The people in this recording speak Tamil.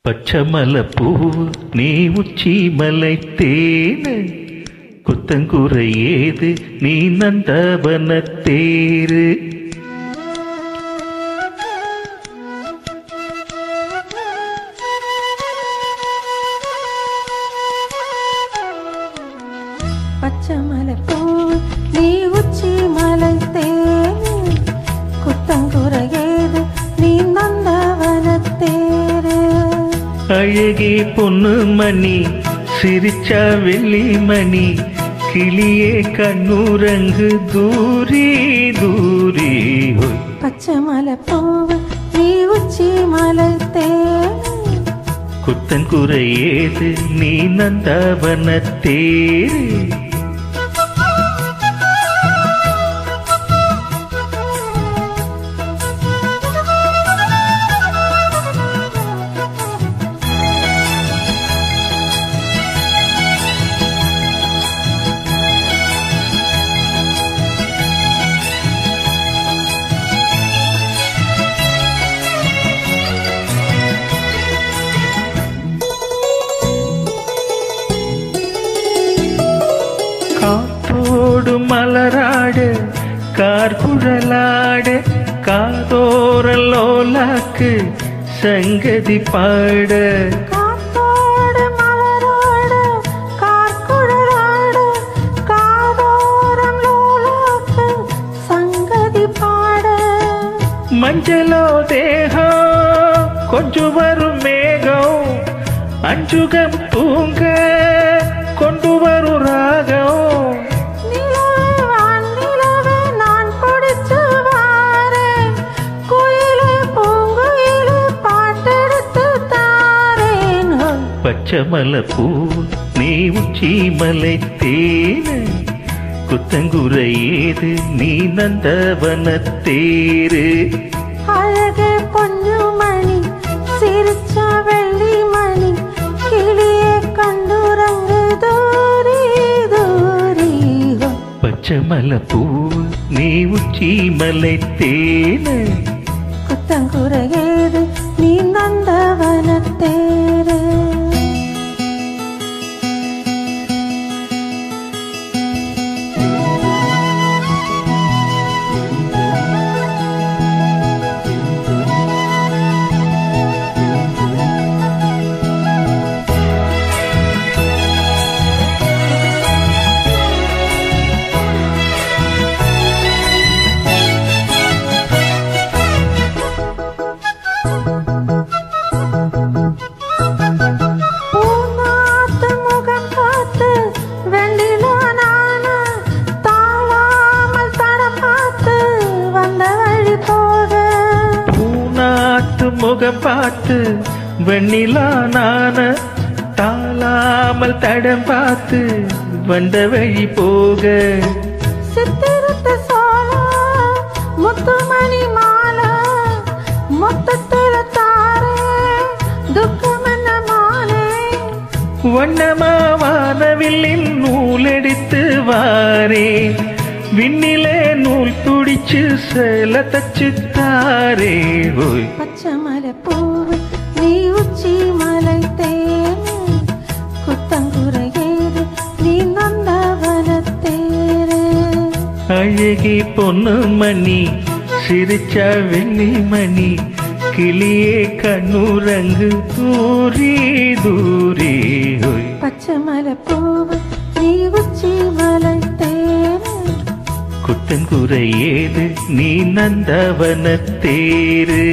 பச்சமலப்பூவு நீ உச்சி மலை தேனு குத்தங்குறை ஏது நீ நந்தவன தேரு பச்சமலப்பூவு நீ உச்சி மலை தேனு குத்தங்குறை ஏது நீ நந்தவன தேரு அழகே பொண்ணு மணி சிரிச்சா வெள்ளி மணி கிளியே கண்ணுரங்கு தூரி தூரி பச்சமலப்பூவு நீ உச்சி மலை தேனு குத்தங்குறை ஏது நீ நந்தவன தேரு காத்தோடு மலராடு கார்குழலாடு காதோரலோலாக்கு சங்கதி பாட காத்தோடு மலராடு கார்குழலாடு காதோரம் லோலாக்கு சங்கதி பாட மஞ்சளோ தேகம் கொஞ்சம் வரும் மேகம் அஞ்சுகம் தூங்க கொண்டு வரும் ராகம் நான் பிடிச்சு வாரேன் குயிலே பூங்குயிலே பாட்டெடுத்து தாரேன் பச்சமலப்பூ நீ உச்சி மலை தேனு குத்தங்குறை ஏது நீ நந்தவன தேரு அழகே பொண்ணு மணி சிரிச்சா வெள்ளி மணி கிளியே கண்டுரங்கு தூரி தூரி பச்சமலப்பூ நீ உச்சி மலை தேனு குத்தங்குறை ஏது நீ நந்தவன தேரு முகம் பார்த்து வெண்ணிலா நான தாளாமல் தடம் பார்த்து வந்த வழி போக சித்திரத்து சோழ முத்துமணி மாலை மொத்தத்துல தாரே துக்கமன்ன மாலை வண்ணமாவானவில்லின் நூலெடுத்து வாரே விண்ணிலே நூல் துடிச்சு சேல தச்சு தாரே பச்சமலப்பூவு நீ உச்சி மலை தேனு குத்தங்குறை ஏது நீ நந்தவன தேரு அழகி பொண்ணு மணி சிரிச்சா வெள்ளி மணி கிளியே கண்ணுரங்கு தூரி தூரி பச்சமலப்பூவு நீ உச்சி மலை தேனு குத்தங்குறை ஏது நீ நந்தவன தேரு